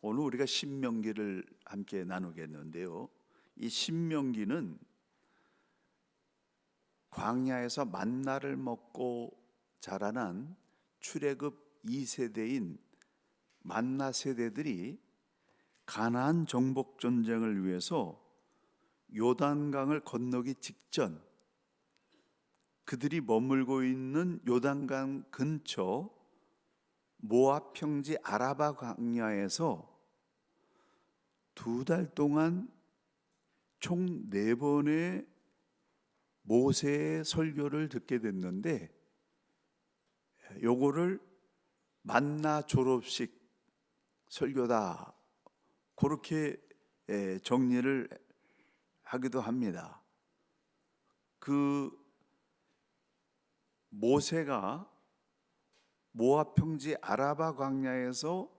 오늘 우리가 신명기를 함께 나누겠는데요. 이 신명기는 광야에서 만나를 먹고 자라난 출애굽 2세대인 만나 세대들이 가나안 정복 전쟁을 위해서 요단강을 건너기 직전, 그들이 머물고 있는 요단강 근처 모압 평지 아라바 광야에서 2달 동안 총 4번의 모세의 설교를 듣게 됐는데, 요거를 만나 졸업식 설교다, 그렇게 정리를 하기도 합니다. 그 모세가 모압 평지 아라바 광야에서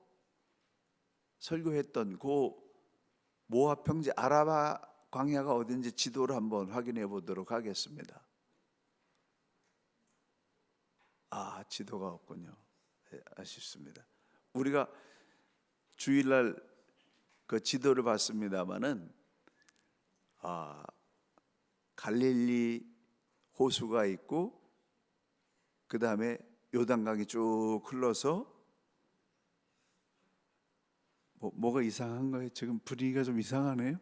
설교했던 그 모압 평지 아라바 광야가 어딘지 지도를 한번 확인해 보도록 하겠습니다. 지도가 없군요. 아쉽습니다. 우리가 주일날 그 지도를 봤습니다마는 갈릴리 호수가 있고, 그 다음에 요단강이 쭉 흘러서 뭐가 이상한 거예요? 지금 분위기가 좀 이상하네요.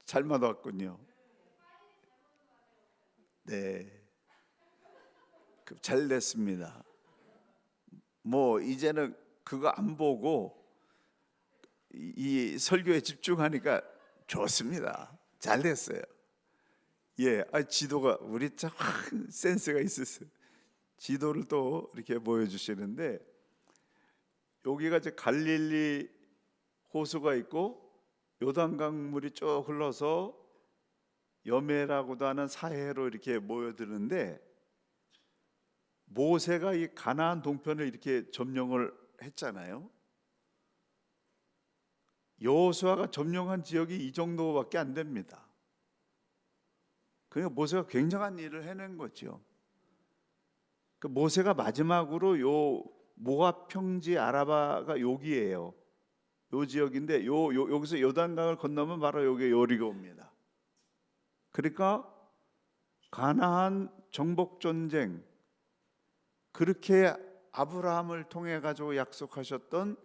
잘못 왔군요. 네, 잘 됐습니다. 이제는 그거 안 보고 이 설교에 집중하니까 좋습니다. 잘 됐어요. 지도가, 우리 참 센스가 있었어요. 지도를 또 이렇게 보여주시는데, 여기가 이제 갈릴리 호수가 있고 요단강 물이 쭉 흘러서 여메라고도 하는 사해로 이렇게 모여드는데, 모세가 이 가나안 동편을 이렇게 점령을 했잖아요. 여호수아가 점령한 지역이 이 정도밖에 안 됩니다. 그러니까 모세가 굉장한 일을 해낸 거죠. 그 모세가 마지막으로 요 모압 평지 아라바가 여기예요. 요 지역인데 여기서 요단강을 건너면 바로 여기 여리고입니다. 그러니까 가나안 정복 전쟁, 그렇게 아브라함을 통해 가지고 약속하셨던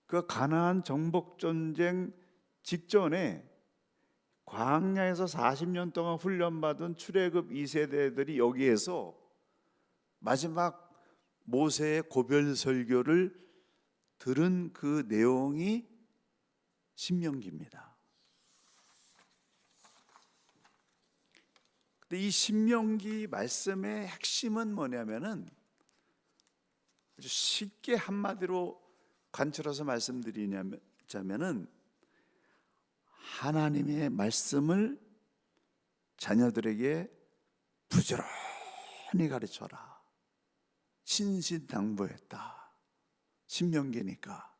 그 가나안 정복 전쟁 직전에 광야에서 40년 동안 훈련받은 출애굽 2세대들이 여기에서 마지막 모세의 고별 설교를 들은 그 내용이 신명기입니다. 근데 이 신명기 말씀의 핵심은 뭐냐면은, 아주 쉽게 한마디로 관철해서 말씀드리자면은, 하나님의 말씀을 자녀들에게 부지런히 가르쳐라, 신신당부했다. 신명기니까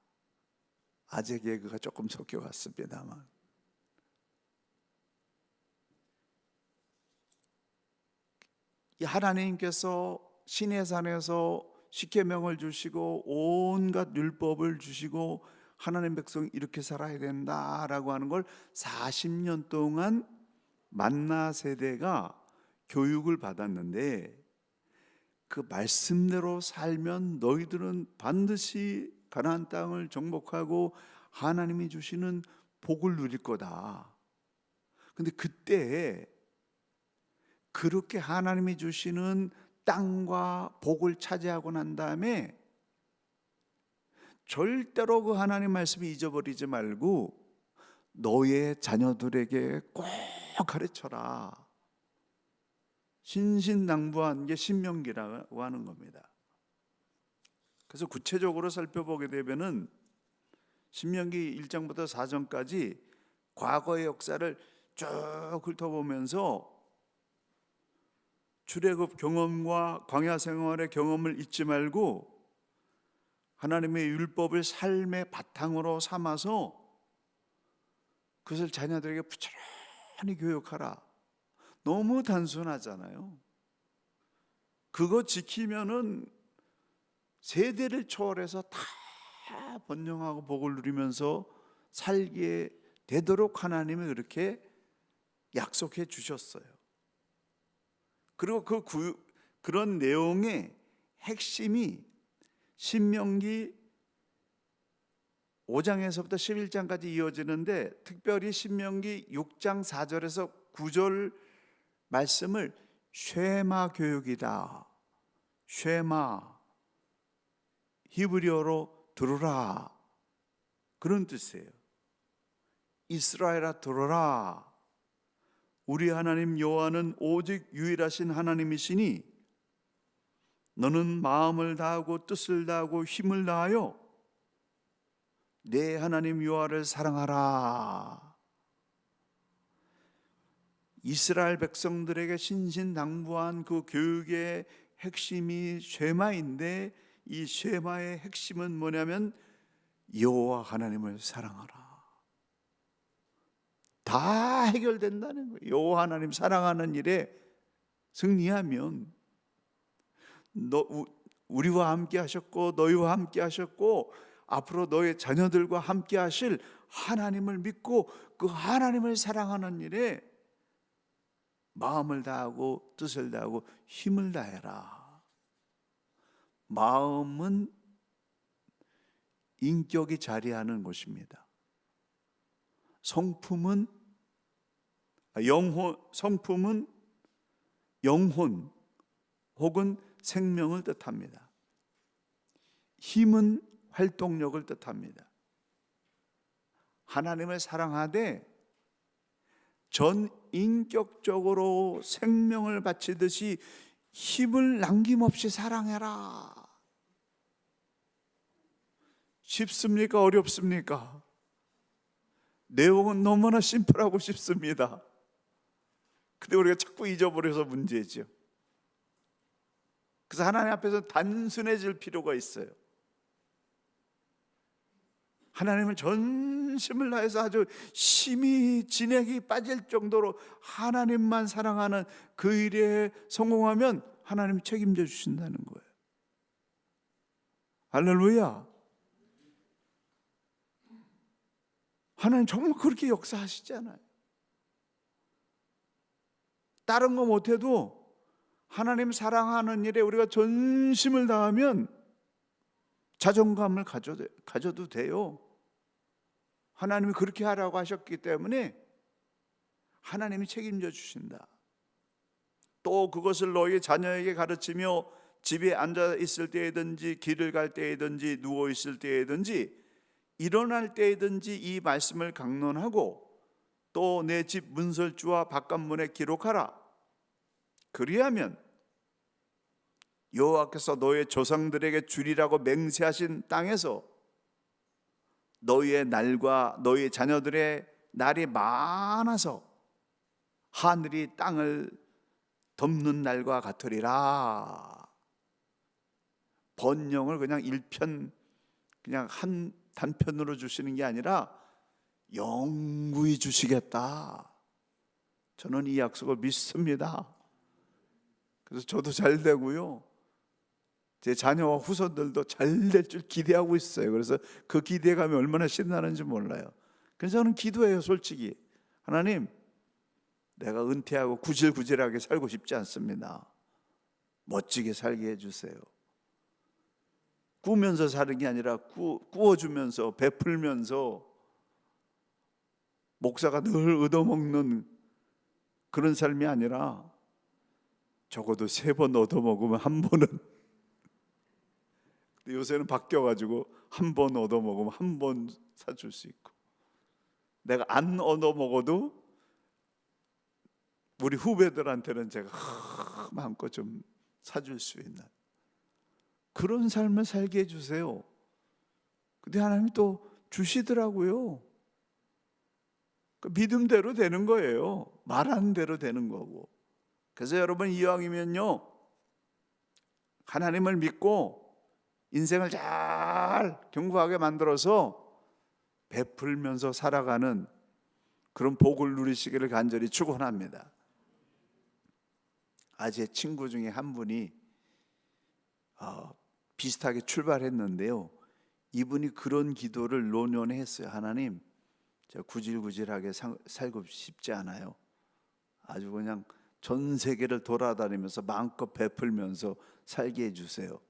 아재 개그가 조금 섞여갔습니다만, 이 하나님께서 시내산에서 십계명을 주시고 온갖 율법을 주시고 하나님 백성 이렇게 살아야 된다라고 하는 걸 40년 동안 만나 세대가 교육을 받았는데, 그 말씀대로 살면 너희들은 반드시 가나안 땅을 정복하고 하나님이 주시는 복을 누릴 거다. 근데 그때 그렇게 하나님이 주시는 땅과 복을 차지하고 난 다음에 절대로 그 하나님 말씀을 잊어버리지 말고 너의 자녀들에게 꼭 가르쳐라. 신신당부한 게 신명기라고 하는 겁니다. 그래서 구체적으로 살펴보게 되면은 신명기 1장부터 4장까지 과거의 역사를 쭉 훑어보면서 출애굽 경험과 광야 생활의 경험을 잊지 말고 하나님의 율법을 삶의 바탕으로 삼아서 그것을 자녀들에게 부지런히 교육하라. 너무 단순하잖아요. 그거 지키면은 세대를 초월해서 다 번영하고 복을 누리면서 살게 되도록 하나님이 그렇게 약속해 주셨어요. 그리고 그런 내용의 핵심이 신명기 5장에서부터 11장까지 이어지는데, 특별히 신명기 6장 4절에서 9절 말씀을 쉐마 교육이다. 쉐마, 히브리어로 들으라, 그런 뜻이에요. 이스라엘아 들어라. 우리 하나님 여호와는 오직 유일하신 하나님이시니 너는 마음을 다하고 뜻을 다하고 힘을 다하여 내 하나님 여호와를 사랑하라. 이스라엘 백성들에게 신신당부한 그 교육의 핵심이 쉐마인데, 이 쉐마의 핵심은 뭐냐면 여호와 하나님을 사랑하라. 다 해결된다는 거예요. 여호와 하나님 사랑하는 일에 승리하면 우리와 함께 하셨고 너희와 함께 하셨고 앞으로 너의 자녀들과 함께 하실 하나님을 믿고 그 하나님을 사랑하는 일에 마음을 다하고 뜻을 다하고 힘을 다해라. 마음은 인격이 자리하는 곳입니다. 성품은 영혼 혹은 생명을 뜻합니다. 힘은 활동력을 뜻합니다. 하나님을 사랑하되 전 인격적으로 생명을 바치듯이 힘을 남김없이 사랑해라. 쉽습니까? 어렵습니까? 내용은 너무나 심플하고 쉽습니다. 근데 우리가 자꾸 잊어버려서 문제죠. 그래서 하나님 앞에서 단순해질 필요가 있어요. 하나님을 전심을 다해서 아주 심히 진액이 빠질 정도로 하나님만 사랑하는 그 일에 성공하면 하나님이 책임져 주신다는 거예요. 할렐루야. 하나님 정말 그렇게 역사하시잖아요. 다른 거 못해도 하나님 사랑하는 일에 우리가 전심을 다하면 자존감을 가져도 돼요. 하나님이 그렇게 하라고 하셨기 때문에 하나님이 책임져 주신다. 또 그것을 너희 자녀에게 가르치며 집에 앉아 있을 때이든지 길을 갈 때이든지 누워 있을 때이든지 일어날 때이든지 이 말씀을 강론하고 또 내 집 문설주와 바깥문에 기록하라. 그리하면 여호와께서 너의 조상들에게 주리라고 맹세하신 땅에서 너희의 날과 너희 자녀들의 날이 많아서 하늘이 땅을 덮는 날과 같으리라. 번영을 그냥 그냥 한 단편으로 주시는 게 아니라 영구히 주시겠다. 저는 이 약속을 믿습니다. 그래서 저도 잘 되고요, 제 자녀와 후손들도 잘 될 줄 기대하고 있어요. 그래서 그 기대감이 얼마나 신나는지 몰라요. 그래서 저는 기도해요. 솔직히 하나님, 내가 은퇴하고 구질구질하게 살고 싶지 않습니다. 멋지게 살게 해주세요. 꾸면서 사는 게 아니라 꾸어주면서 베풀면서 목사가 늘 얻어먹는 그런 삶이 아니라 적어도 3번 얻어먹으면 한 번은, 요새는 바뀌어가지고 한 번 얻어먹으면 한 번 사줄 수 있고, 내가 안 얻어먹어도 우리 후배들한테는 제가 마음껏 좀 사줄 수 있는 그런 삶을 살게 해주세요. 근데 하나님이 또 주시더라고요. 그 믿음대로 되는 거예요. 말하는 대로 되는 거고. 그래서 여러분, 이왕이면요, 하나님을 믿고 인생을 잘 견고하게 만들어서 베풀면서 살아가는 그런 복을 누리시기를 간절히 축원합니다. 제 친구 중에 한 분이 비슷하게 출발했는데요. 이분이 그런 기도를 노년에 했어요. 하나님, 제가 구질구질하게 살고 싶지 않아요. 아주 그냥 전 세계를 돌아다니면서 마음껏 베풀면서 살게 해주세요.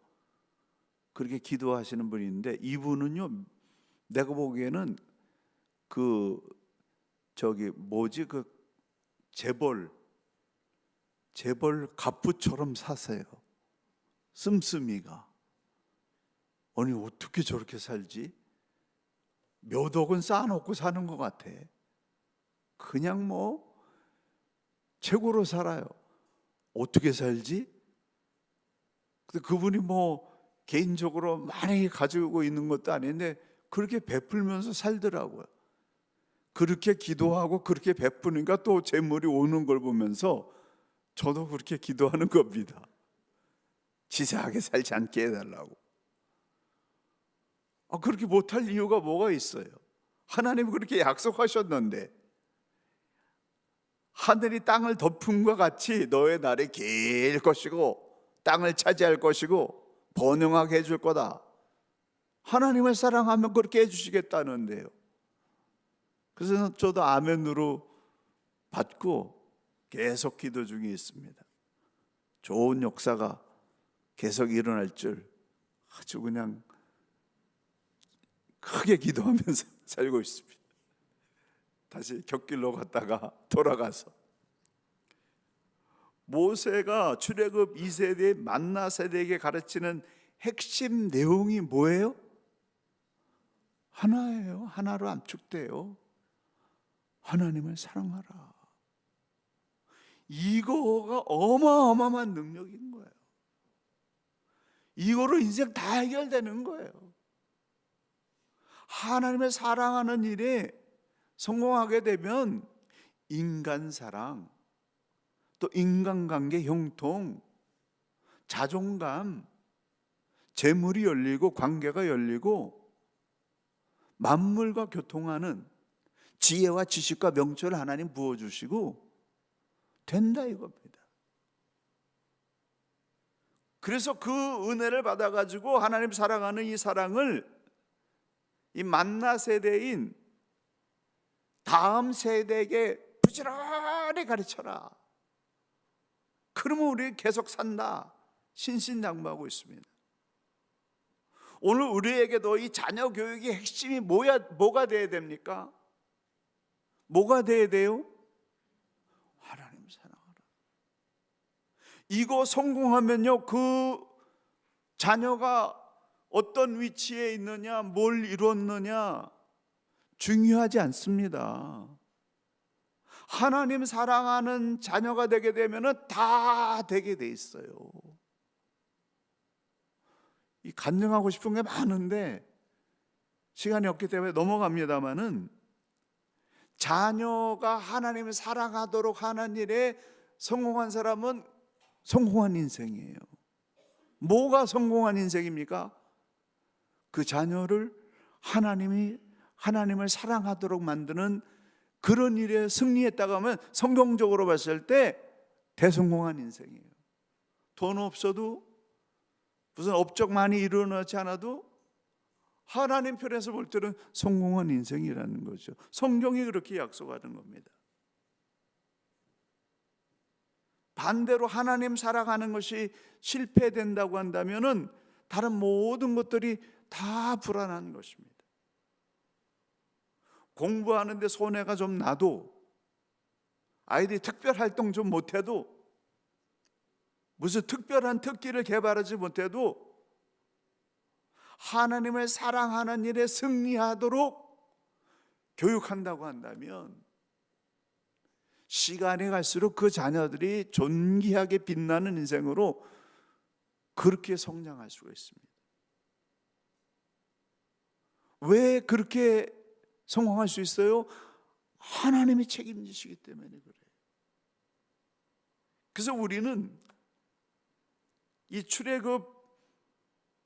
그렇게 기도하시는 분인데, 이분은요, 내가 보기에는 그 재벌 갑부처럼 사세요. 씀씀이가. 아니 어떻게 저렇게 살지? 몇 억은 쌓아놓고 사는 것 같아. 그냥 뭐 최고로 살아요. 어떻게 살지? 근데 그분이 뭐 개인적으로 많이 가지고 있는 것도 아닌데 그렇게 베풀면서 살더라고요. 그렇게 기도하고 그렇게 베푸니까 또 재물이 오는 걸 보면서 저도 그렇게 기도하는 겁니다. 지사하게 살지 않게 해달라고. 그렇게 못할 이유가 뭐가 있어요? 하나님 그렇게 약속하셨는데, 하늘이 땅을 덮음과 같이 너의 날이 길 것이고 땅을 차지할 것이고 번영하게 해줄 거다. 하나님을 사랑하면 그렇게 해주시겠다는데요. 그래서 저도 아멘으로 받고 계속 기도 중에 있습니다. 좋은 역사가 계속 일어날 줄 아주 그냥 크게 기도하면서 살고 있습니다. 다시 곁길로 갔다가 돌아가서 모세가 출애굽 2세대 만나 세대에게 가르치는 핵심 내용이 뭐예요? 하나예요. 하나로 압축돼요. 하나님을 사랑하라. 이거가 어마어마한 능력인 거예요. 이거로 인생 다 해결되는 거예요. 하나님을 사랑하는 일에 성공하게 되면 인간 사랑, 또 인간관계 형통, 자존감, 재물이 열리고 관계가 열리고 만물과 교통하는 지혜와 지식과 명철을 하나님 부어주시고 된다 이겁니다. 그래서 그 은혜를 받아가지고 하나님 사랑하는 이 사랑을 이 만나 세대인 다음 세대에게 부지런히 가르쳐라. 그러면 우리 계속 산다. 신신당부하고 있습니다. 오늘 우리에게도 이 자녀 교육의 핵심이 뭐가 돼야 됩니까? 뭐가 돼야 돼요? 하나님 사랑하라. 이거 성공하면요, 그 자녀가 어떤 위치에 있느냐, 뭘 이뤘느냐 중요하지 않습니다. 하나님 사랑하는 자녀가 되게 되면 다 되게 돼 있어요. 이 간증하고 싶은 게 많은데 시간이 없기 때문에 넘어갑니다마는, 자녀가 하나님을 사랑하도록 하는 일에 성공한 사람은 성공한 인생이에요. 뭐가 성공한 인생입니까? 그 자녀를 하나님을 사랑하도록 만드는 그런 일에 승리했다고 하면 성경적으로 봤을 때 대성공한 인생이에요. 돈 없어도 무슨 업적 많이 일어나지 않아도 하나님 편에서 볼 때는 성공한 인생이라는 거죠. 성경이 그렇게 약속하는 겁니다. 반대로 하나님 사랑하는 것이 실패된다고 한다면은 다른 모든 것들이 다 불안한 것입니다. 공부하는데 손해가 좀 나도, 아이들이 특별 활동 좀 못해도, 무슨 특별한 특기를 개발하지 못해도 하나님을 사랑하는 일에 승리하도록 교육한다고 한다면 시간이 갈수록 그 자녀들이 존귀하게 빛나는 인생으로 그렇게 성장할 수가 있습니다. 왜 그렇게 성공할 수 있어요? 하나님이 책임지시기 때문에 그래요. 그래서 우리는 이 출애굽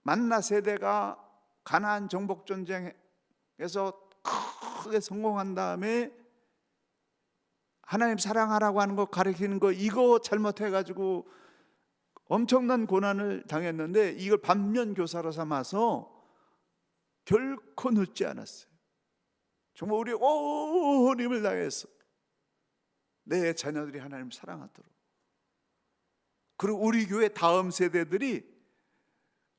만나 세대가 가나안 정복 전쟁에서 크게 성공한 다음에 하나님 사랑하라고 하는 거 가르치는 거, 이거 잘못해가지고 엄청난 고난을 당했는데 이걸 반면 교사로 삼아서 결코 늦지 않았어요. 정말 우리 온 힘을 다해서 내 자녀들이 하나님을 사랑하도록, 그리고 우리 교회 다음 세대들이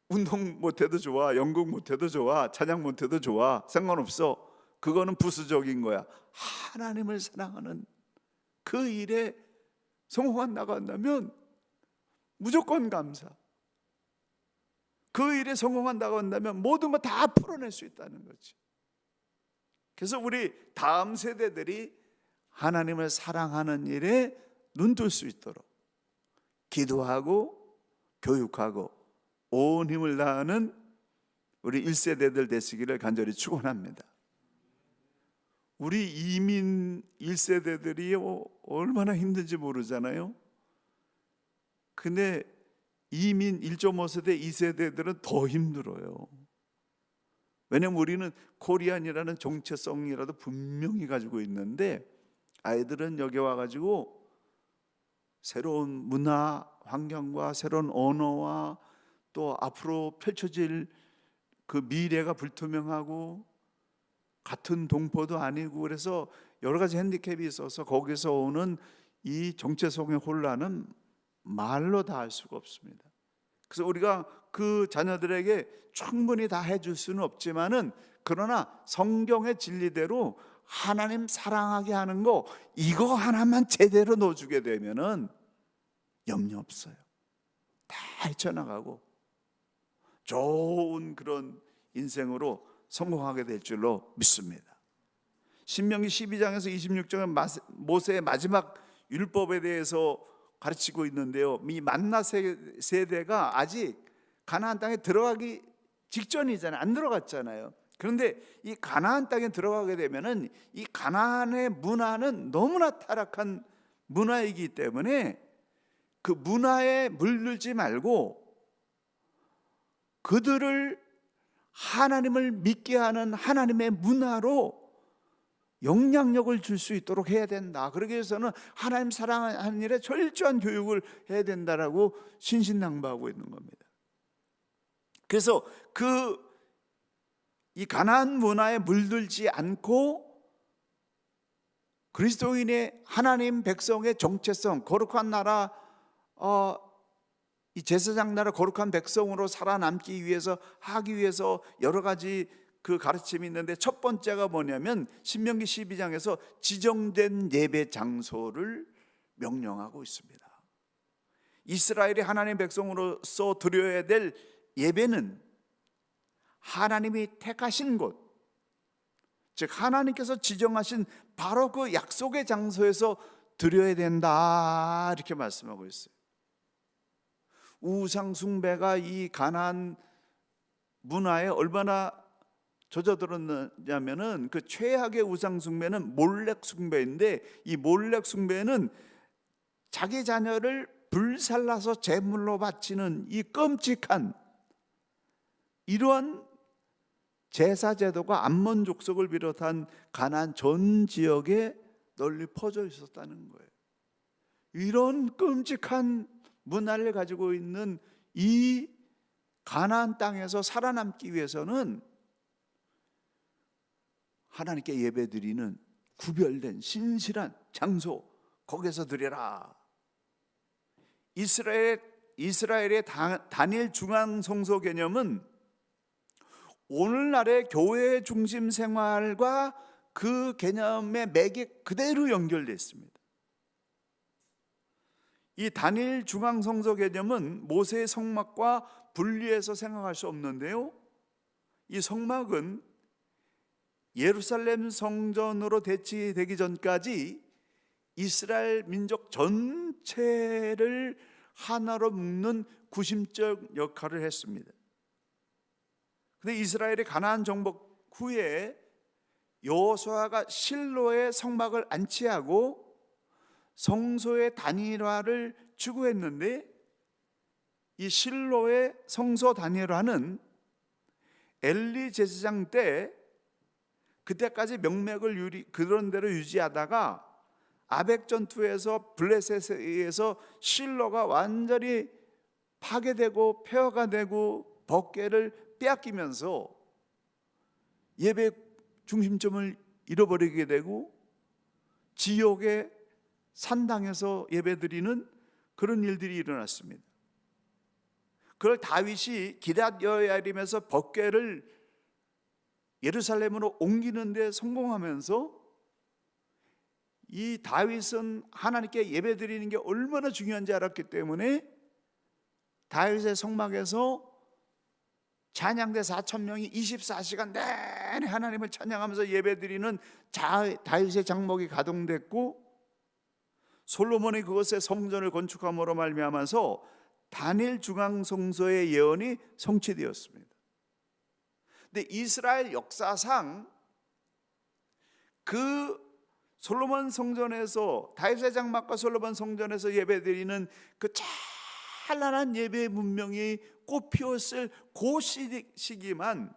운동 못해도 좋아, 연극 못해도 좋아, 찬양 못해도 좋아, 상관없어. 그거는 부수적인 거야. 하나님을 사랑하는 그 일에 성공한 나간다면 무조건 감사. 그 일에 성공한다고 한다면 모든 거 다 풀어낼 수 있다는 거지. 그래서 우리 다음 세대들이 하나님을 사랑하는 일에 눈뜰 수 있도록 기도하고 교육하고 온 힘을 다하는 우리 1세대들 되시기를 간절히 축원합니다. 우리 이민 1세대들이 얼마나 힘든지 모르잖아요. 근데 이민 1.5세대, 2세대들은 더 힘들어요. 왜냐면 우리는 코리안이라는 정체성이라도 분명히 가지고 있는데 아이들은 여기 와가지고 새로운 문화 환경과 새로운 언어와 또 앞으로 펼쳐질 그 미래가 불투명하고 같은 동포도 아니고, 그래서 여러 가지 핸디캡이 있어서 거기서 오는 이 정체성의 혼란은 말로 다 할 수가 없습니다. 그래서 우리가 그 자녀들에게 충분히 다 해줄 수는 없지만은, 그러나 성경의 진리대로 하나님 사랑하게 하는 거, 이거 하나만 제대로 넣어주게 되면은 염려 없어요. 다 헤쳐나가고 좋은 그런 인생으로 성공하게 될 줄로 믿습니다. 신명기 12장에서 26장은 모세의 마지막 율법에 대해서 가르치고 있는데요, 이 만나 세대가 아직 가나안 땅에 들어가기 직전이잖아요. 안 들어갔잖아요. 그런데 이 가나안 땅에 들어가게 되면은 이 가나안의 문화는 너무나 타락한 문화이기 때문에 그 문화에 물들지 말고 그들을 하나님을 믿게 하는 하나님의 문화로 영향력을 줄 수 있도록 해야 된다. 그러기 위해서는 하나님 사랑하는 일에 철저한 교육을 해야 된다라고 신신당부하고 있는 겁니다. 그래서 이 가나안 문화에 물들지 않고 그리스도인의 하나님 백성의 정체성, 거룩한 나라, 이 제사장 나라 거룩한 백성으로 살아남기 위해서 하기 위해서 여러 가지 그 가르침이 있는데, 첫 번째가 뭐냐면 신명기 12장에서 지정된 예배 장소를 명령하고 있습니다. 이스라엘이 하나님 백성으로서 드려야 될 예배는 하나님이 택하신 곳, 즉 하나님께서 지정하신 바로 그 약속의 장소에서 드려야 된다, 이렇게 말씀하고 있어요. 우상 숭배가 이 가나안 문화에 얼마나 젖어들었냐면은, 그 최악의 우상 숭배는 몰렉 숭배인데, 이 몰렉 숭배는 자기 자녀를 불살라서 제물로 바치는 이 끔찍한 이러한 제사 제도가 암몬 족속을 비롯한 가나안 전 지역에 널리 퍼져 있었다는 거예요. 이런 끔찍한 문화를 가지고 있는 이 가나안 땅에서 살아남기 위해서는 하나님께 예배드리는 구별된 신실한 장소, 거기서 드려라. 이스라엘의 단일 중앙 성소 개념은 오늘날의 교회 중심 생활과 그 개념의 맥이 그대로 연결되어 있습니다. 이 단일 중앙 성소 개념은 모세의 성막과 분리해서 생각할 수 없는데요, 이 성막은 예루살렘 성전으로 대치되기 전까지 이스라엘 민족 전체를 하나로 묶는 구심적 역할을 했습니다. 그런데 이스라엘이 가나안 정복 후에 여호수아가 실로의 성막을 안치하고 성소의 단일화를 추구했는데, 이 실로의 성소 단일화는 엘리 제사장 때 그때까지 명맥을 그런 대로 유지하다가 아벡 전투에서 블레셋에 의해서 실로가 완전히 파괴되고 폐허가 되고 법궤를 빼앗기면서 예배 중심점을 잃어버리게 되고 지옥의 산당에서 예배드리는 그런 일들이 일어났습니다. 그걸 다윗이 기럇 여야림에서 법궤를 예루살렘으로 옮기는 데 성공하면서 이 다윗은 하나님께 예배드리는 게 얼마나 중요한지 알았기 때문에 다윗의 성막에서 찬양대 4,000명이 24시간 내내 하나님을 찬양하면서 예배드리는 다윗의 장막이 가동됐고, 솔로몬이 그것에 성전을 건축함으로 말미암아서 다니엘 중앙성소의 예언이 성취되었습니다. 근데 이스라엘 역사상 그 솔로몬 성전에서, 다윗의 장막과 솔로몬 성전에서 예배드리는 그 찬란한 예배의 문명이 꽃피웠을 그 시기만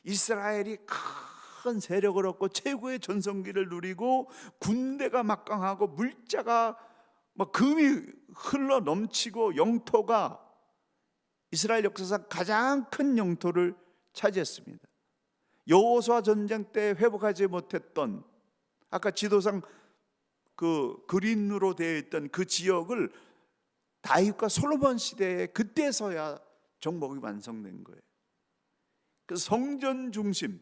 이스라엘이 큰 세력을 얻고 최고의 전성기를 누리고 군대가 막강하고 물자가 막 금이 흘러 넘치고 영토가 이스라엘 역사상 가장 큰 영토를 차지했습니다. 여호수아 전쟁 때 회복하지 못했던, 아까 지도상 그 그린으로 되어 있던 그 지역을 다윗과 솔로몬 시대에 그때서야 정복이 완성된 거예요. 그 성전 중심,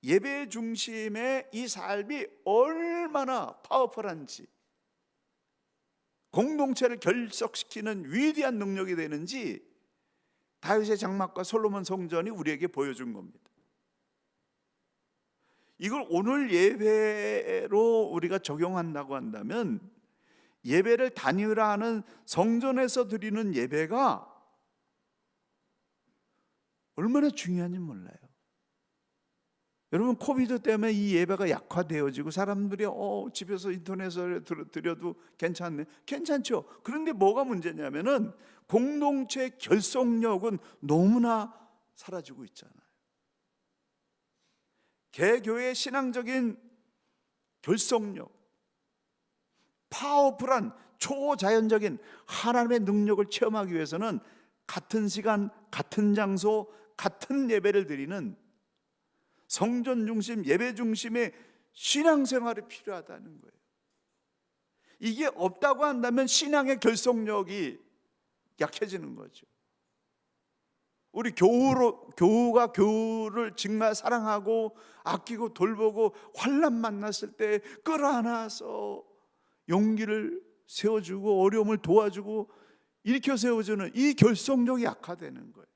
예배 중심의 이 삶이 얼마나 파워풀한지, 공동체를 결속시키는 위대한 능력이 되는지 다윗의 장막과 솔로몬 성전이 우리에게 보여준 겁니다. 이걸 오늘 예배로 우리가 적용한다고 한다면, 예배를 다니라 하는 성전에서 드리는 예배가 얼마나 중요한지 몰라요. 여러분, 코비드 때문에 이 예배가 약화되어지고 사람들이 집에서 인터넷으로 드려도 괜찮네. 괜찮죠. 그런데 뭐가 문제냐면은 공동체 결속력은 너무나 사라지고 있잖아요. 개교의 신앙적인 결속력, 파워풀한 초자연적인 하나님의 능력을 체험하기 위해서는 같은 시간, 같은 장소, 같은 예배를 드리는 성전 중심, 예배 중심의 신앙생활이 필요하다는 거예요. 이게 없다고 한다면 신앙의 결속력이 약해지는 거죠. 우리 교우가 교우를 정말 사랑하고 아끼고 돌보고 환난 만났을 때 끌어안아서 용기를 세워주고 어려움을 도와주고 일으켜 세워주는 이 결속력이 약화되는 거예요.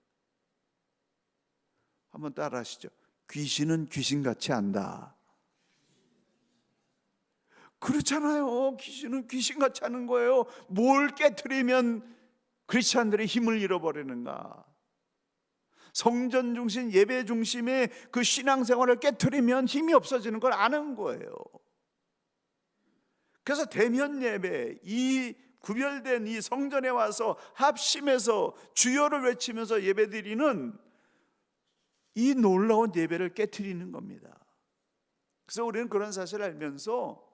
한번 따라 하시죠. 귀신은 귀신같이 안다. 그렇잖아요. 귀신은 귀신같이 하는 거예요. 뭘 깨트리면 크리스찬들의 힘을 잃어버리는가? 성전 중심, 예배 중심의 그 신앙생활을 깨트리면 힘이 없어지는 걸 아는 거예요. 그래서 대면 예배, 이 구별된 이 성전에 와서 합심해서 주여를 외치면서 예배드리는 이 놀라운 예배를 깨트리는 겁니다. 그래서 우리는 그런 사실을 알면서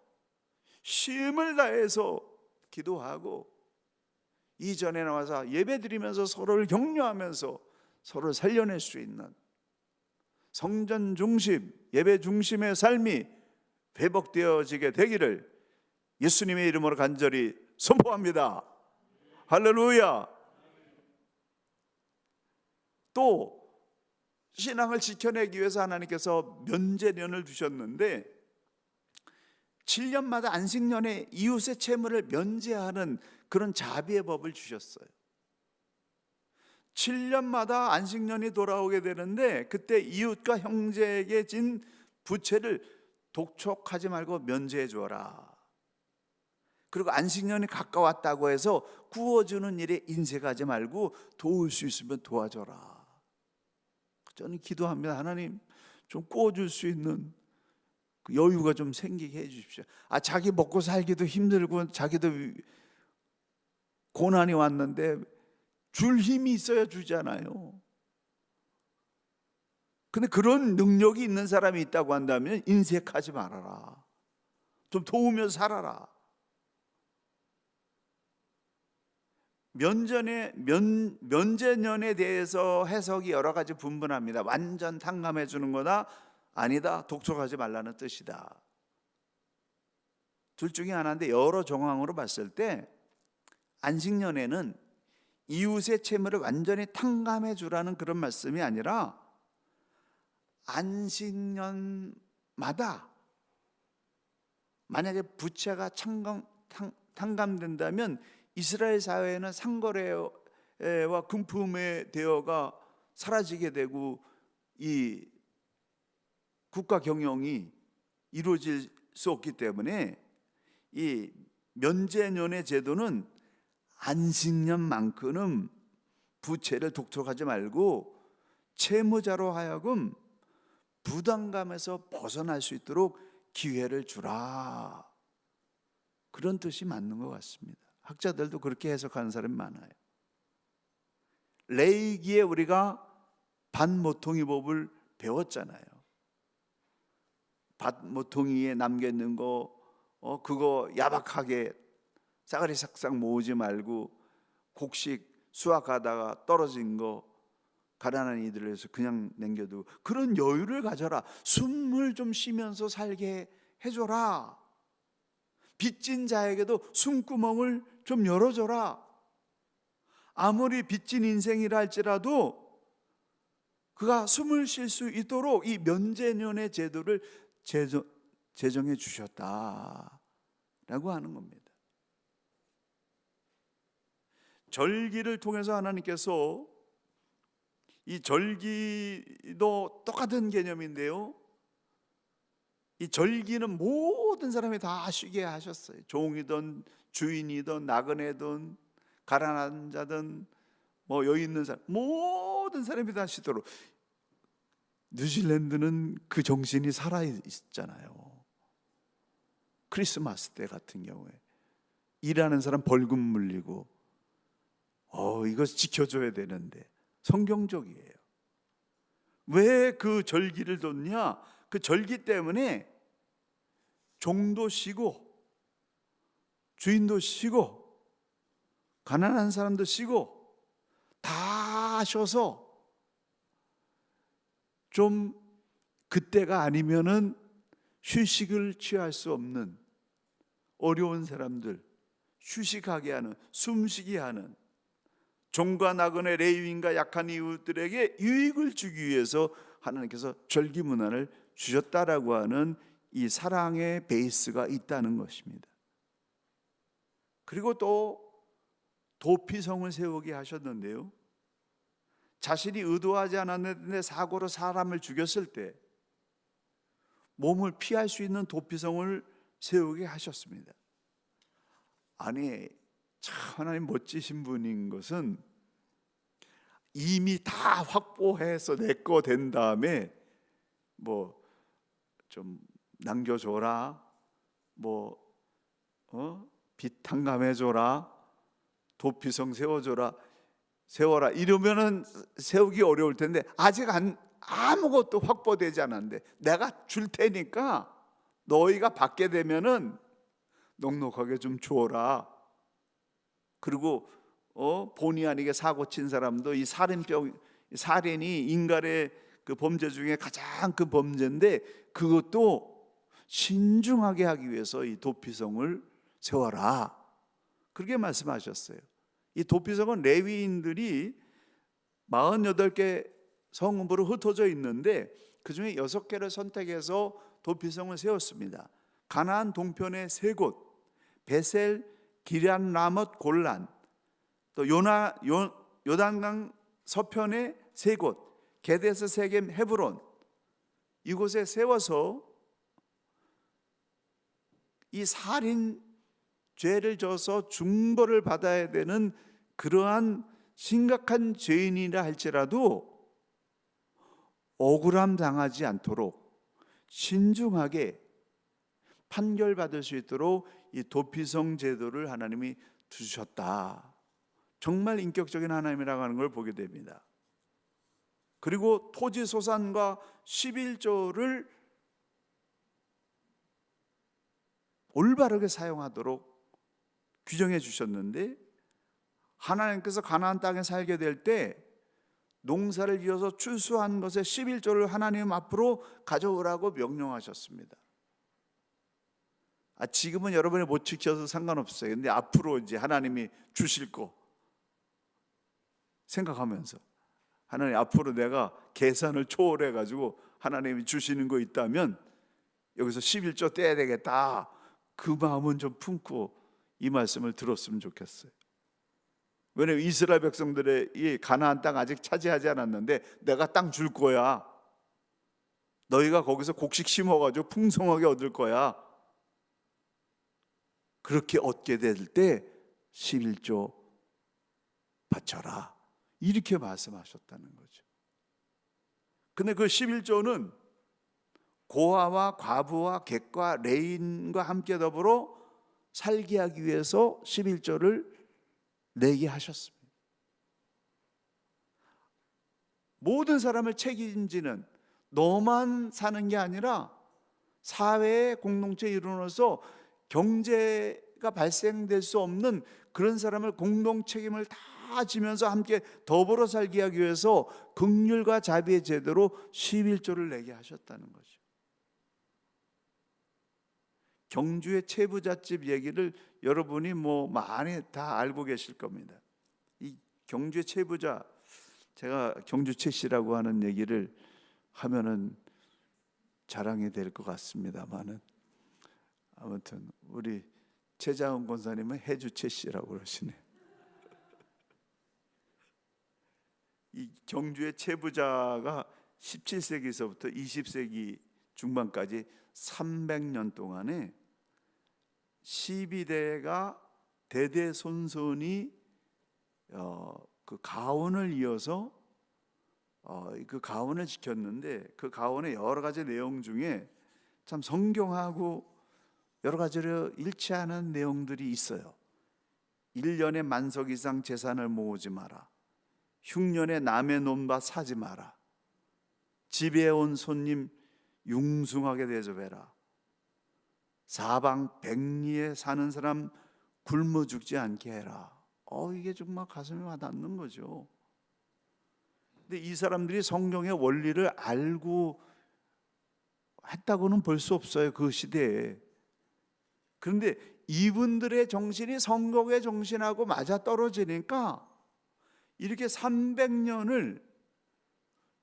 힘을 다해서 기도하고 이전에 나와서 예배드리면서 서로를 격려하면서 서로를 살려낼 수 있는 성전 중심, 예배 중심의 삶이 회복되어지게 되기를 예수님의 이름으로 간절히 선포합니다. 할렐루야. 또 신앙을 지켜내기 위해서 하나님께서 면제년을 두셨는데 7년마다 안식년에 이웃의 채무를 면제하는 그런 자비의 법을 주셨어요. 7년마다 안식년이 돌아오게 되는데 그때 이웃과 형제에게 진 부채를 독촉하지 말고 면제해 주어라. 그리고 안식년이 가까웠다고 해서 구워주는 일에 인색하지 말고 도울 수 있으면 도와줘라. 저는 기도합니다. 하나님 좀 구워줄 수 있는 그 여유가 좀 생기게 해 주십시오. 자기 먹고 살기도 힘들고 자기도 고난이 왔는데 줄 힘이 있어야 주잖아요. 근데 그런 능력이 있는 사람이 있다고 한다면 인색하지 말아라. 좀 도우며 살아라. 면제년에 대해서 해석이 여러 가지 분분합니다. 완전 탕감해 주는 거다, 아니다, 독촉하지 말라는 뜻이다. 둘 중에 하나인데, 여러 정황으로 봤을 때 안식년에는 이웃의 채무를 완전히 탕감해 주라는 그런 말씀이 아니라, 안식년마다 만약에 부채가 탕감된다면 이스라엘 사회에는 상거래와 금품의 대여가 사라지게 되고 이 국가 경영이 이루어질 수 없기 때문에 이 면제년의 제도는 안식년만큼은 부채를 독촉하지 말고 채무자로 하여금 부담감에서 벗어날 수 있도록 기회를 주라, 그런 뜻이 맞는 것 같습니다. 학자들도 그렇게 해석하는 사람이 많아요. 레위기에 우리가 밭모퉁이법을 배웠잖아요. 밭모퉁이에 남겨있는 거 그거 야박하게 싸가리 삭삭 모으지 말고, 곡식 수확하다가 떨어진 거 가난한 이들을 위해서 그냥 남겨두고, 그런 여유를 가져라. 숨을 좀 쉬면서 살게 해줘라. 빚진 자에게도 숨구멍을 좀 열어줘라. 아무리 빚진 인생이라 할지라도 그가 숨을 쉴 수 있도록 이 면제년의 제도를 제정해 주셨다라고 하는 겁니다. 절기를 통해서 하나님께서, 이 절기도 똑같은 개념인데요, 이 절기는 모든 사람이 다 쉬게 하셨어요. 종이든 주인이든 나그네든 가난한 자든 뭐 여유 있는 사람, 모든 사람이 다 쉬도록. 뉴질랜드는 그 정신이 살아 있잖아요. 크리스마스 때 같은 경우에 일하는 사람 벌금 물리고, 이거 지켜줘야 되는데 성경적이에요. 왜 그 절기를 뒀냐? 그 절기 때문에 종도 쉬고 주인도 쉬고 가난한 사람도 쉬고 다 쉬어서, 좀 그때가 아니면은 휴식을 취할 수 없는 어려운 사람들 휴식하게 하는, 숨쉬게 하는, 종과 나그네 레위인과 약한 이웃들에게 유익을 주기 위해서 하나님께서 절기 문화를 주셨다라고 하는 이 사랑의 베이스가 있다는 것입니다. 그리고 또 도피성을 세우게 하셨는데요, 자신이 의도하지 않았는데 사고로 사람을 죽였을 때 몸을 피할 수 있는 도피성을 세우게 하셨습니다. 아니, 참 하나님 멋지신 분인 것은, 이미 다 확보해서 내 거 된 다음에 뭐 좀 남겨줘라, 빚 탕감해줘라, 도피성 세워라 이러면은 세우기 어려울 텐데, 아직 아무것도 확보되지 않았는데 내가 줄 테니까 너희가 받게 되면은 넉넉하게 좀 주어라. 그리고 본의 아니게 사고 친 사람도, 이 살인이 인간의 그 범죄 중에 가장 큰 범죄인데, 그것도 신중하게 하기 위해서 이 도피성을 세워라, 그렇게 말씀하셨어요. 이 도피성은 레위인들이 48개 성읍으로 흩어져 있는데 그 중에 6개를 선택해서 도피성을 세웠습니다. 가나안 동편의 3곳, 베셀, 기럇 라못, 골란, 또 요단강 서편의 3곳, 게데스, 세겜, 헤브론, 이곳에 세워서 이 살인 죄를 져서 중벌을 받아야 되는 그러한 심각한 죄인이라 할지라도 억울함 당하지 않도록 신중하게 판결받을 수 있도록 이 도피성 제도를 하나님이 두셨다. 정말 인격적인 하나님이라고 하는 걸 보게 됩니다. 그리고 토지 소산과 11조를 올바르게 사용하도록 규정해 주셨는데, 하나님께서 가나안 땅에 살게 될 때 농사를 지어서 추수한 것의 11조를 하나님 앞으로 가져오라고 명령하셨습니다. 지금은 여러분이 못 지켜도 상관없어요. 근데 앞으로 이제 하나님이 주실 거 생각하면서, 하나님 앞으로 내가 계산을 초월해 가지고 하나님이 주시는 거 있다면 여기서 11조 떼야 되겠다, 그 마음은 좀 품고 이 말씀을 들었으면 좋겠어요. 왜냐하면 이스라엘 백성들의 이 가나안 땅 아직 차지하지 않았는데 내가 땅 줄 거야, 너희가 거기서 곡식 심어가지고 풍성하게 얻을 거야, 그렇게 얻게 될 때 11조 바쳐라, 이렇게 말씀하셨다는 거죠. 근데 그 11조는 고아와 과부와 객과 레인과 함께 더불어 살게 하기 위해서 11조를 내게 하셨습니다. 모든 사람을 책임지는, 너만 사는 게 아니라 사회의 공동체에 이루어서 경제가 발생될 수 없는 그런 사람을 공동 책임을 다 지면서 함께 더불어 살게 하기 위해서 긍휼과 자비의 제대로 11조를 내게 하셨다는 거죠. 경주의 채부잣집 얘기를 여러분이 많이 다 알고 계실 겁니다. 이 경주의 채부자, 제가 경주 채씨라고 하는 얘기를 하면은 자랑이 될 것 같습니다만은, 아무튼 우리 최자은 권사님은 해주 채씨라고 그러시네요. 이 경주의 채부자가 17세기서부터 20세기 중반까지 300년 동안에 12대가 대대손손이 그 가훈을 이어서 그 가훈을 지켰는데, 그 가훈의 여러 가지 내용 중에 참 성경하고 여러 가지로 일치하는 내용들이 있어요. 1년에 만석 이상 재산을 모으지 마라, 흉년에 남의 논밭 사지 마라, 집에 온 손님 융숭하게 대접해라, 사방 백리에 사는 사람 굶어 죽지 않게 해라. 이게 정말 가슴에 와닿는 거죠. 근데 이 사람들이 성경의 원리를 알고 했다고는 볼 수 없어요, 그 시대에. 그런데 이분들의 정신이 성경의 정신하고 맞아 떨어지니까 이렇게 300년을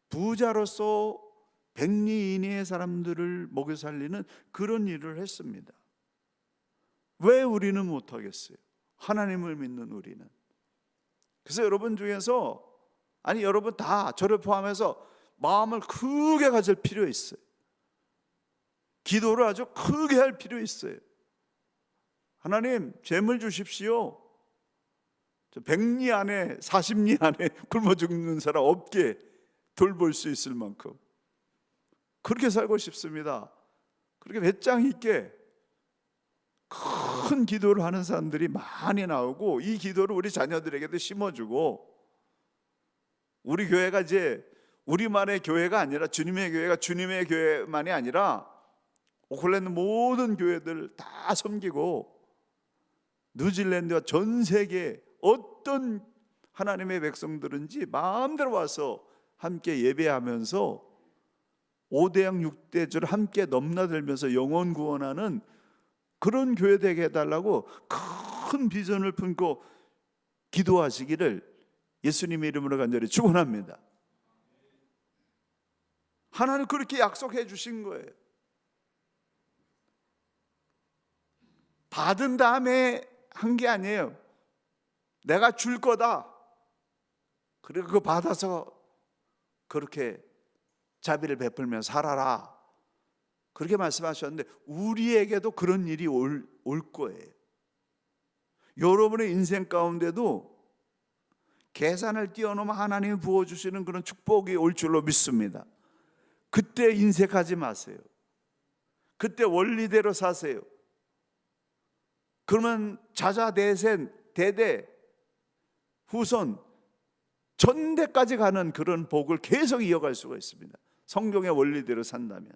부자로서 백리 이내의 사람들을 먹여 살리는 그런 일을 했습니다. 왜 우리는 못하겠어요? 하나님을 믿는 우리는. 그래서 여러분 중에서, 여러분 다 저를 포함해서 마음을 크게 가질 필요 있어요. 기도를 아주 크게 할 필요 있어요. 하나님, 재물 주십시오. 저 100리 안에 40리 안에 굶어 죽는 사람 없게 돌볼 수 있을 만큼 그렇게 살고 싶습니다. 그렇게 배짱 있게 큰 기도를 하는 사람들이 많이 나오고, 이 기도를 우리 자녀들에게도 심어주고, 우리 교회가 이제 우리만의 교회가 아니라 주님의 교회가 주님의 교회만이 아니라 오클랜드 모든 교회들 다 섬기고, 뉴질랜드와 전 세계 어떤 하나님의 백성들은지 마음대로 와서 함께 예배하면서 5대양 6대주를 함께 넘나들면서 영혼 구원하는 그런 교회 되게 해달라고 큰 비전을 품고 기도하시기를 예수님의 이름으로 간절히 축원합니다. 하나님 그렇게 약속해 주신 거예요. 받은 다음에 한 게 아니에요. 내가 줄 거다. 그리고 그거 받아서 그렇게 자비를 베풀며 살아라, 그렇게 말씀하셨는데 우리에게도 그런 일이 올 거예요. 여러분의 인생 가운데도 계산을 뛰어넘어 하나님이 부어주시는 그런 축복이 올 줄로 믿습니다. 그때 인색하지 마세요. 그때 원리대로 사세요. 그러면 자자대생 대대 후손 전대까지 가는 그런 복을 계속 이어갈 수가 있습니다. 성경의 원리대로 산다면.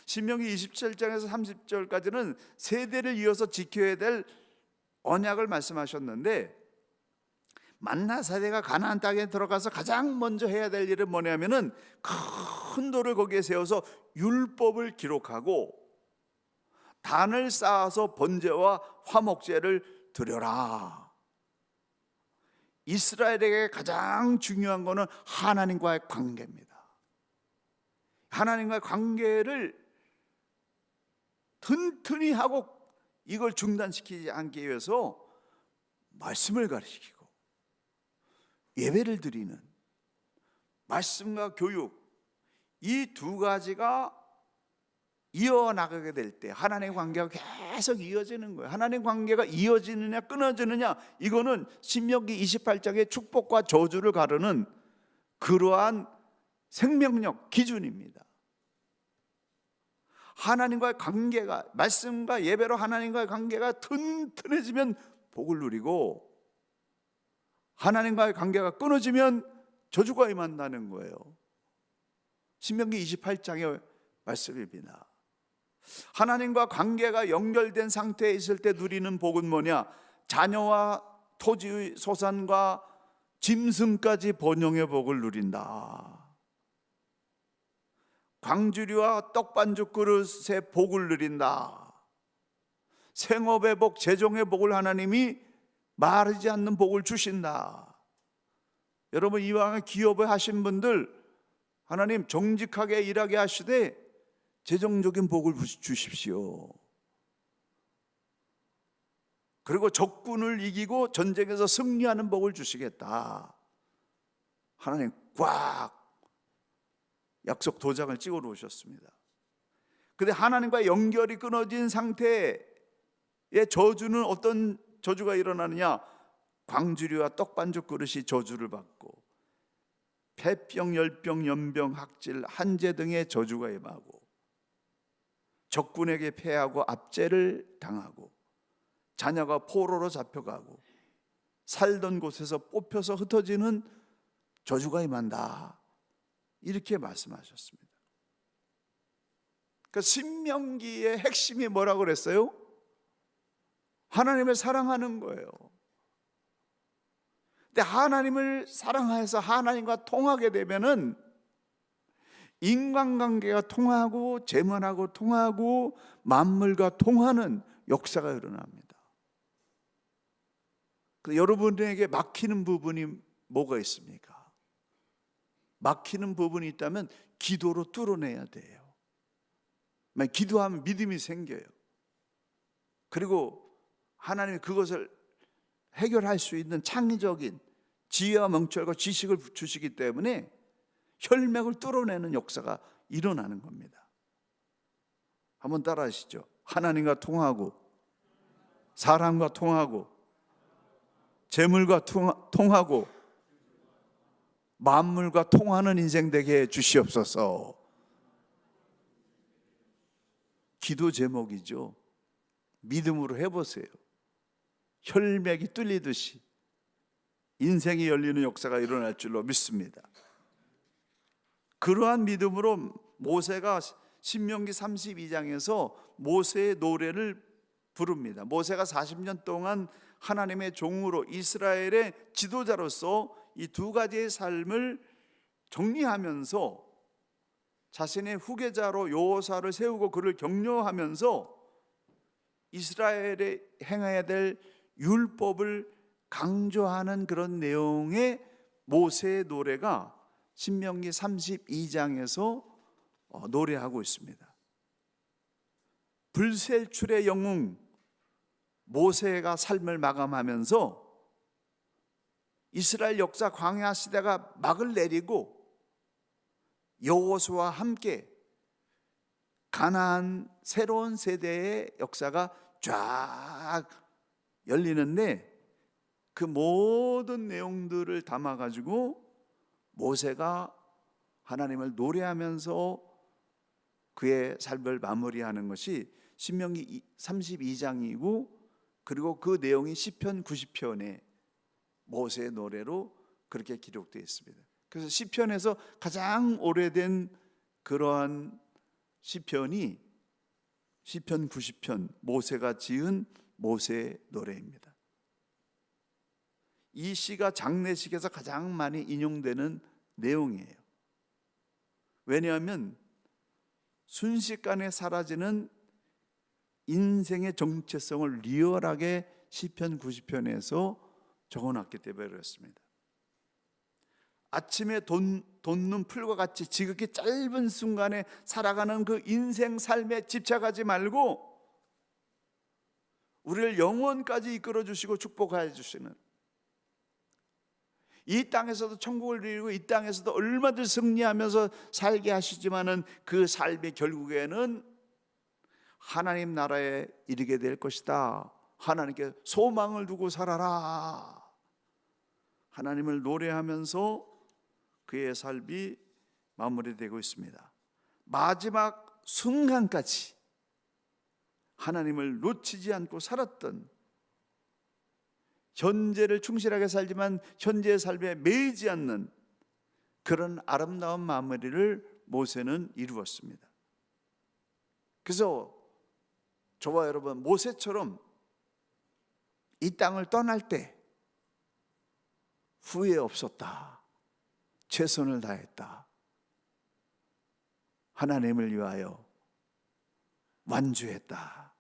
신명기 27장에서 30절까지는 세대를 이어서 지켜야 될 언약을 말씀하셨는데, 만나 세대가 가나안 땅에 들어가서 가장 먼저 해야 될 일은 뭐냐면은 큰 돌을 거기에 세워서 율법을 기록하고 단을 쌓아서 번제와 화목제를 드려라. 이스라엘에게 가장 중요한 것은 하나님과의 관계입니다. 하나님과의 관계를 튼튼히 하고 이걸 중단시키지 않기 위해서 말씀을 가르치고 예배를 드리는 말씀과 교육, 이 두 가지가 이어나가게 될 때 하나님의 관계가 계속 이어지는 거예요. 하나님의 관계가 이어지느냐 끊어지느냐, 이거는 신명기 28장의 축복과 저주를 가르는 그러한 생명력 기준입니다. 하나님과의 관계가, 말씀과 예배로 하나님과의 관계가 튼튼해지면 복을 누리고, 하나님과의 관계가 끊어지면 저주가 임한다는 거예요. 신명기 28장의 말씀입니다. 하나님과 관계가 연결된 상태에 있을 때 누리는 복은 뭐냐? 자녀와 토지의 소산과 짐승까지 번영의 복을 누린다. 광주리와 떡반죽 그릇의 복을 누린다. 생업의 복, 재정의 복을 하나님이 마르지 않는 복을 주신다. 여러분, 이왕에 기업을 하신 분들 하나님 정직하게 일하게 하시되 재정적인 복을 주십시오. 그리고 적군을 이기고 전쟁에서 승리하는 복을 주시겠다. 하나님 꽉 약속 도장을 찍어 놓으셨습니다. 그런데 하나님과 연결이 끊어진 상태의 저주는 어떤 저주가 일어나느냐? 광주리와 떡반죽 그릇이 저주를 받고 폐병, 열병, 연병, 학질, 한재 등의 저주가 임하고 적군에게 패하고 압제를 당하고 자녀가 포로로 잡혀가고 살던 곳에서 뽑혀서 흩어지는 저주가 임한다. 이렇게 말씀하셨습니다. 그러니까 신명기의 핵심이 뭐라고 그랬어요? 하나님을 사랑하는 거예요. 근데 하나님을 사랑해서 하나님과 통하게 되면은 인간관계가 통하고 재물하고 통하고 만물과 통하는 역사가 일어납니다. 여러분에게 막히는 부분이 뭐가 있습니까? 막히는 부분이 있다면 기도로 뚫어내야 돼요. 기도하면 믿음이 생겨요. 그리고 하나님이 그것을 해결할 수 있는 창의적인 지혜와 명철과 지식을 주시기 때문에 혈맥을 뚫어내는 역사가 일어나는 겁니다. 한번 따라 하시죠. 하나님과 통하고 사람과 통하고 재물과 통하고 만물과 통하는 인생 되게 해 주시옵소서. 기도 제목이죠. 믿음으로 해보세요. 혈맥이 뚫리듯이 인생이 열리는 역사가 일어날 줄로 믿습니다. 그러한 믿음으로 모세가 신명기 32장에서 모세의 노래를 부릅니다. 모세가 40년 동안 하나님의 종으로 이스라엘의 지도자로서 이 두 가지의 삶을 정리하면서 자신의 후계자로 여호사를 세우고 그를 격려하면서 이스라엘에 행해야 될 율법을 강조하는 그런 내용의 모세의 노래가 신명기 32장에서 노래하고 있습니다. 불셀출의 영웅 모세가 삶을 마감하면서 이스라엘 역사 광야 시대가 막을 내리고 여호수아와 함께 가나안 새로운 세대의 역사가 쫙 열리는데, 그 모든 내용들을 담아가지고 모세가 하나님을 노래하면서 그의 삶을 마무리하는 것이 신명기 32장이고, 그리고 그 내용이 시편 90편에 모세의 노래로 그렇게 기록되어 있습니다. 그래서 시편에서 가장 오래된 그러한 시편이 시편 90편, 모세가 지은 모세의 노래입니다. 이 시가 장례식에서 가장 많이 인용되는 내용이에요. 왜냐하면 순식간에 사라지는 인생의 정체성을 리얼하게 시편 90편에서 적어놨기 때문에 그렇습니다. 아침에 돋는 풀과 같이 지극히 짧은 순간에 살아가는 그 인생 삶에 집착하지 말고 우리를 영원까지 이끌어 주시고 축복해 주시는, 이 땅에서도 천국을 이루고 이 땅에서도 얼마든지 승리하면서 살게 하시지만은 그 삶의 결국에는 하나님 나라에 이르게 될 것이다. 하나님께 소망을 두고 살아라. 하나님을 노래하면서 그의 삶이 마무리되고 있습니다. 마지막 순간까지 하나님을 놓치지 않고 살았던, 현재를 충실하게 살지만 현재의 삶에 매이지 않는 그런 아름다운 마무리를 모세는 이루었습니다. 그래서 저와 여러분, 모세처럼 이 땅을 떠날 때 후회 없었다, 최선을 다했다, 하나님을 위하여 완주했다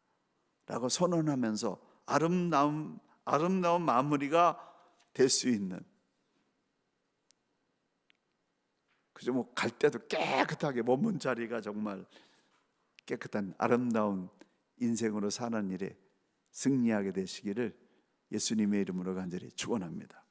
라고 선언하면서 아름다운 마무리가 될 수 있는, 그죠? 뭐 갈 때도 깨끗하게 머문 자리가 정말 깨끗한 아름다운 인생으로 사는 일에 승리하게 되시기를 예수님의 이름으로 간절히 축원합니다.